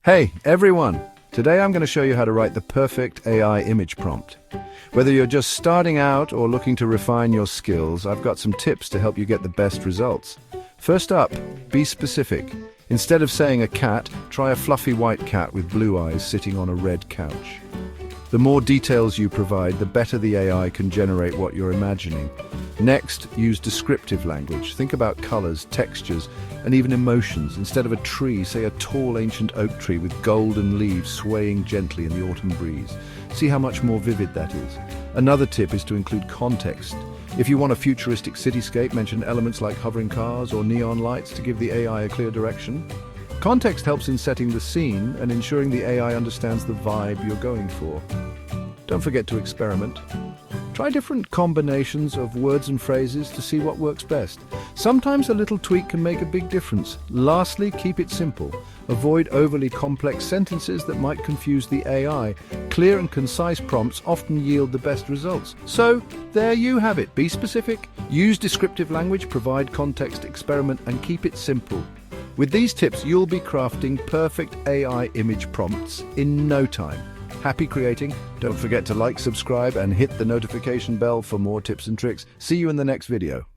Hey, everyone! Today I'm going to show you how to write the perfect AI image prompt. Whether you're just starting out or looking to refine your skills, I've got some tips to help you get the best results. First up, be specific. Instead of saying a cat, try a fluffy white cat with blue eyes sitting on a red couch. The more details you provide, the better the AI can generate what you're imagining. Next, use descriptive language. Think about colors, textures, and even emotions. Instead of a tree, say a tall ancient oak tree with golden leaves swaying gently in the autumn breeze. See how much more vivid that is. Another tip is to include context. If you want a futuristic cityscape, mention elements like hovering cars or neon lights to give the AI a clear direction. Context helps in setting the scene and ensuring the AI understands the vibe you're going for. Don't forget to experiment. Try different combinations of words and phrases to see what works best. Sometimes a little tweak can make a big difference. Lastly, keep it simple. Avoid overly complex sentences that might confuse the AI. Clear and concise prompts often yield the best results. So, there you have it. Be specific, use descriptive language, provide context, experiment, and keep it simple. With these tips, you'll be crafting perfect AI image prompts in no time. Happy creating. Don't forget to like, subscribe, and hit the notification bell for more tips and tricks. See you in the next video.